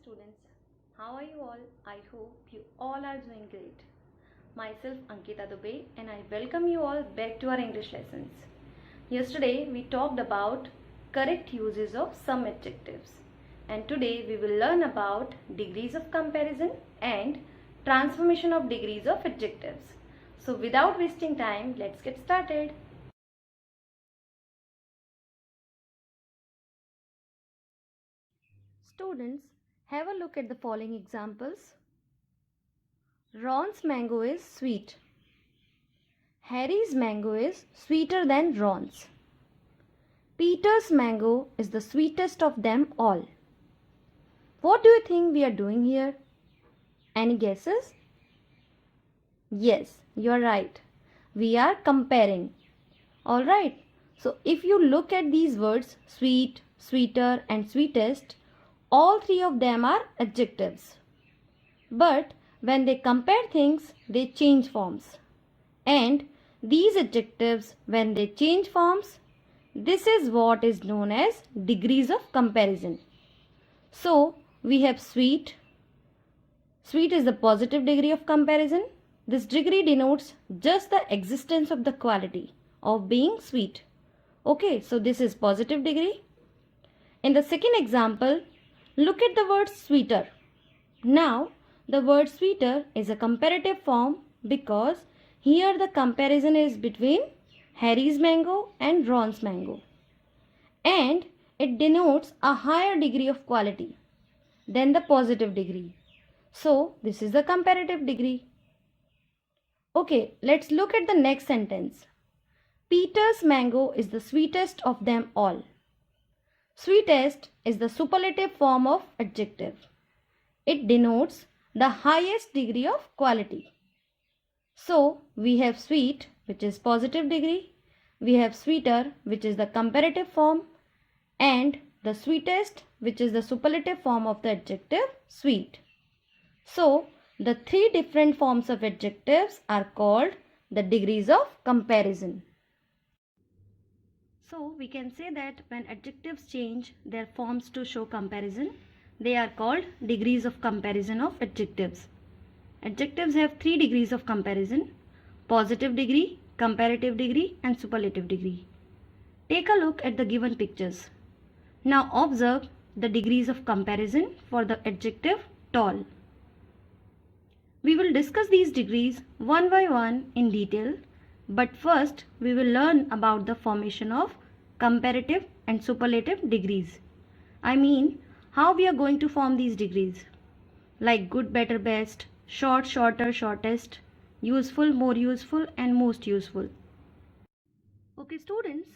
students. How are you all? I hope you all are doing great. Myself Ankita Dubey and I welcome you all back to our English lessons. Yesterday we talked about correct uses of some adjectives and today we will learn about degrees of comparison and transformation of degrees of adjectives. So without wasting time, let's get started. Students, have a look at the following examples. Ron's mango is sweet. Harry's mango is sweeter than Ron's. Peter's mango is the sweetest of them all. What do you think we are doing here? Any guesses? Yes, you are right. We are comparing. Alright, so if you look at these words sweet, sweeter and sweetest, all three of them are adjectives. But when they compare things, they change forms. And these adjectives, when they change forms, this is what is known as degrees of comparison. So, we have sweet. Sweet is the positive degree of comparison. This degree denotes just the existence of the quality of being sweet. Okay, so this is positive degree. In the second example, look at the word sweeter. Now, the word sweeter is a comparative form because here the comparison is between Harry's mango and Ron's mango. And it denotes a higher degree of quality than the positive degree. So, this is the comparative degree. Okay, let's look at the next sentence. Peter's mango is the sweetest of them all. Sweetest is the superlative form of adjective. It denotes the highest degree of quality. So, we have sweet, which is positive degree. We have sweeter, which is the comparative form. And the sweetest, which is the superlative form of the adjective sweet. So, the three different forms of adjectives are called the degrees of comparison. So, we can say that when adjectives change their forms to show comparison, they are called degrees of comparison of adjectives. Adjectives have three degrees of comparison: positive degree, comparative degree and superlative degree. Take a look at the given pictures. Now observe the degrees of comparison for the adjective tall. We will discuss these degrees one by one in detail, but first we will learn about the formation of comparative and superlative degrees. I mean, how we are going to form these degrees, like good, better, best, short, shorter, shortest, useful, more useful and most useful. Okay students,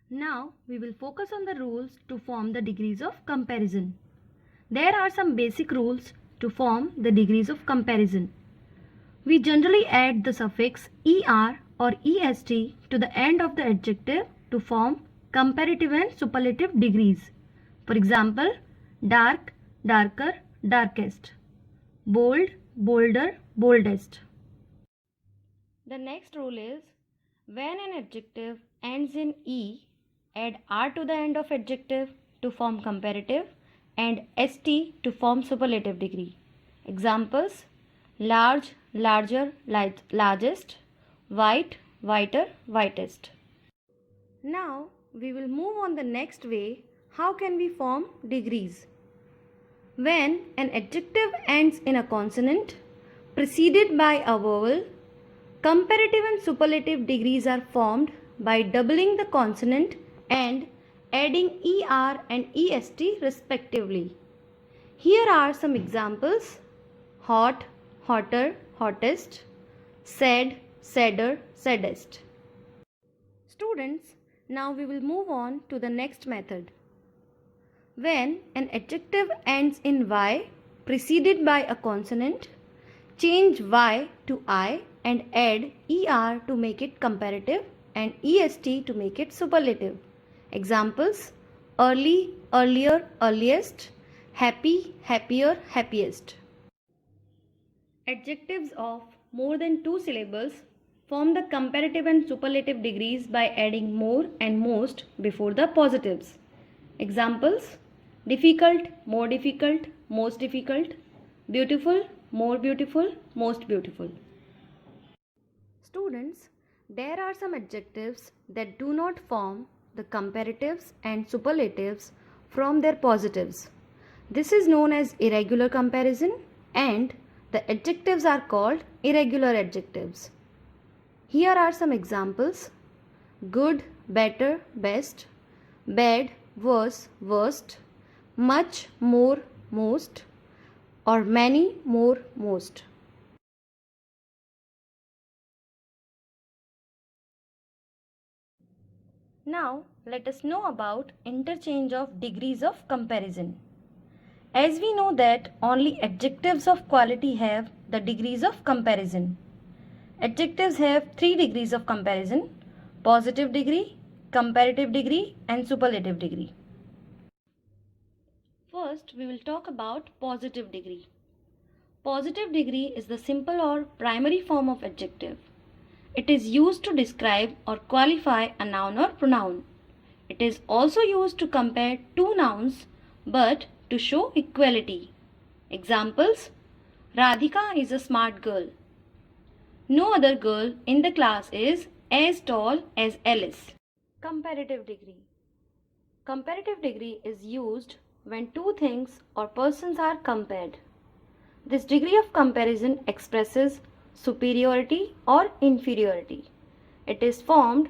now we will focus on the rules to form the degrees of comparison. There are some basic rules to form the degrees of comparison. We generally add the suffix er or est to the end of the adjective to form comparative and superlative degrees. For example, dark, darker, darkest, bold, bolder, boldest. The next rule is, when an adjective ends in e, add r to the end of adjective to form comparative and st to form superlative degree. Examples: large, larger, largest, white, whiter, whitest. Now we will move on the next way. How can we form degrees? When an adjective ends in a consonant preceded by a vowel, comparative and superlative degrees are formed by doubling the consonant and adding er and est respectively. Here are some examples: hot, hotter, hottest, sad, sadder, saddest. Students, now we will move on to the next method. When an adjective ends in y preceded by a consonant, change y to I and add er to make it comparative and est to make it superlative. Examples: early, earlier, earliest, happy, happier, happiest. Adjectives of more than two syllables form the comparative and superlative degrees by adding more and most before the positives. Examples: difficult, most difficult, beautiful, more beautiful, most beautiful. Students, there are some adjectives that do not form the comparatives and superlatives from their positives. This is known as irregular comparison, and the adjectives are called irregular adjectives. Here are some examples: good, better, best; bad, worse, worst; much, more, most; or many, more, most. Now, let us know about interchange of degrees of comparison. As we know that only adjectives of quality have the degrees of comparison. Adjectives have 3 degrees of comparison: positive degree, comparative degree, and superlative degree. First, we will talk about positive degree. Positive degree is the simple or primary form of adjective. It is used to describe or qualify a noun or pronoun. It is also used to compare two nouns but to show equality. Examples: Radhika is a smart girl. No other girl in the class is as tall as Alice. Comparative degree. Comparative degree is used when two things or persons are compared. This degree of comparison expresses superiority or inferiority. It is formed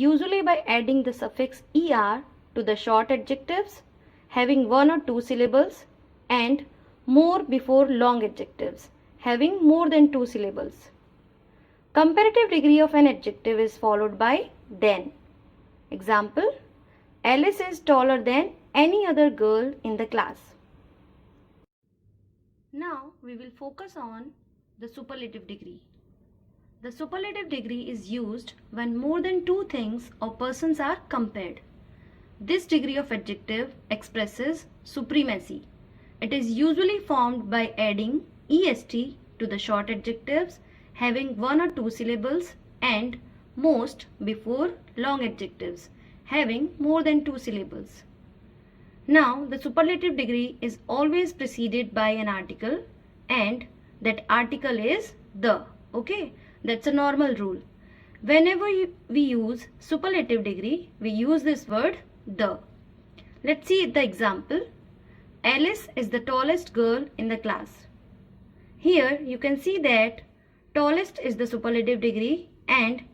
usually by adding the suffix er to the short adjectives having one or two syllables and more before long adjectives having more than two syllables. Comparative degree of an adjective is followed by than. Example: Alice is taller than any other girl in the class. Now we will focus on the superlative degree. The superlative degree is used when more than two things or persons are compared. This degree of adjective expresses supremacy. It is usually formed by adding est to the short adjectives having one or two syllables and most before long adjectives having more than two syllables. Now, the superlative degree is always preceded by an article, and that article is the. Okay, that's a normal rule. Whenever we use superlative degree, we use this word the. Let's see the example. Alice is the tallest girl in the class. Here you can see that tallest is the superlative degree and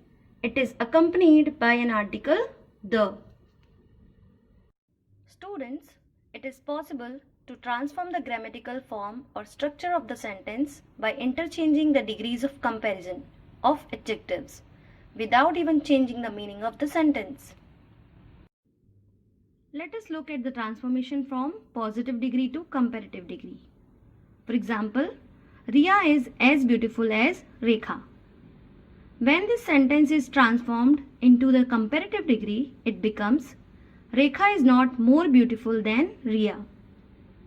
it is accompanied by an article the. Students, it is possible to transform the grammatical form or structure of the sentence by interchanging the degrees of comparison of adjectives without even changing the meaning of the sentence. Let us look at the transformation from positive degree to comparative degree. For example, Riya is as beautiful as Rekha. When this sentence is transformed into the comparative degree, it becomes Rekha is not more beautiful than Riya.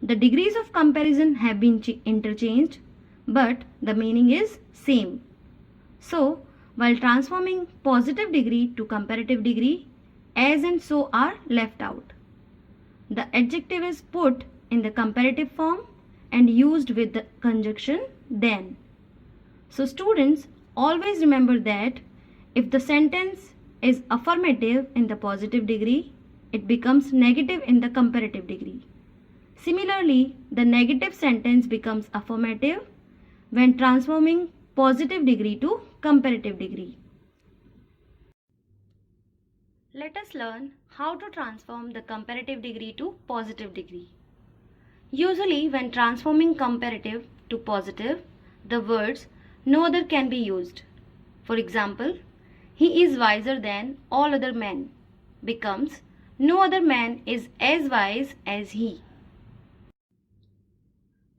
The degrees of comparison have been interchanged, but the meaning is same. So, while transforming positive degree to comparative degree, as and so are left out. The adjective is put in the comparative form and used with the conjunction then. So, students, always remember that if the sentence is affirmative in the positive degree, it becomes negative in the comparative degree. Similarly, the negative sentence becomes affirmative when transforming positive degree to comparative degree. Let us learn how to transform the comparative degree to positive degree. Usually, when transforming comparative to positive, the words no other can be used. For example, he is wiser than all other men becomes no other man is as wise as he.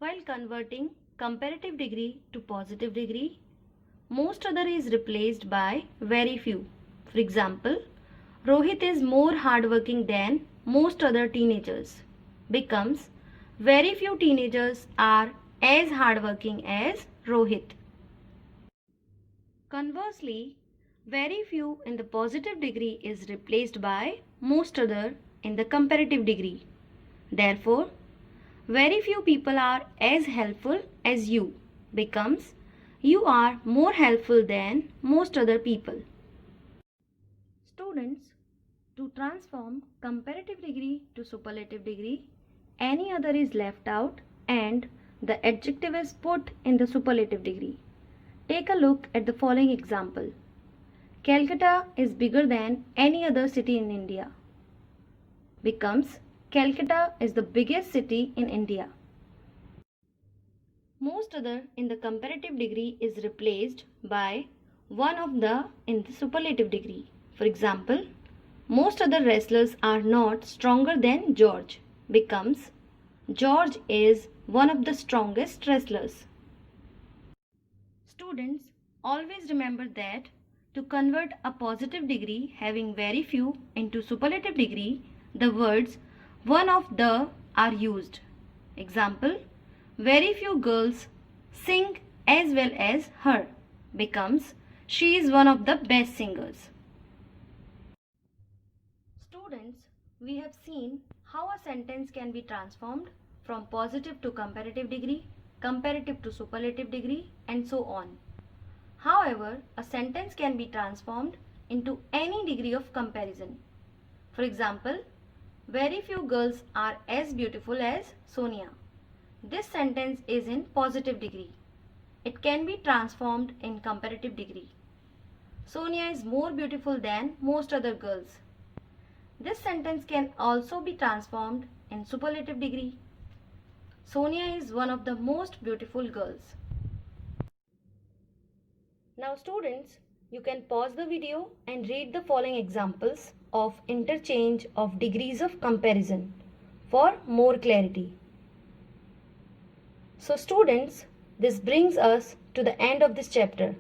While converting comparative degree to positive degree, most other is replaced by very few. For example, Rohit is more hardworking than most other teenagers becomes very few teenagers are as hardworking as Rohit. Conversely, very few in the positive degree is replaced by most other in the comparative degree. Therefore, very few people are as helpful as you becomes you are more helpful than most other people. Students, to transform comparative degree to superlative degree, any other is left out and the adjective is put in the superlative degree. Take a look at the following example. Calcutta is bigger than any other city in India becomes Calcutta is the biggest city in India. Most other in the comparative degree is replaced by one of the in the superlative degree. For example, most other wrestlers are not stronger than George becomes George is one of the strongest wrestlers. Students, always remember that to convert a positive degree having very few into superlative degree, the words one of the are used. Example, very few girls sing as well as her becomes she is one of the best singers. Students, we have seen how a sentence can be transformed from positive to comparative degree, comparative to superlative degree, and so on. However, a sentence can be transformed into any degree of comparison. For example, very few girls are as beautiful as Sonia. This sentence is in positive degree. It can be transformed in comparative degree. Sonia is more beautiful than most other girls. This sentence can also be transformed in superlative degree. Sonia is one of the most beautiful girls. Now students, you can pause the video and read the following examples of interchange of degrees of comparison for more clarity. So students, this brings us to the end of this chapter,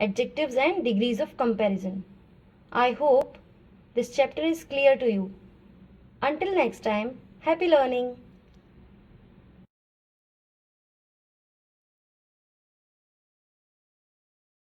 adjectives and degrees of comparison. I hope this chapter is clear to you. Until next time, happy learning.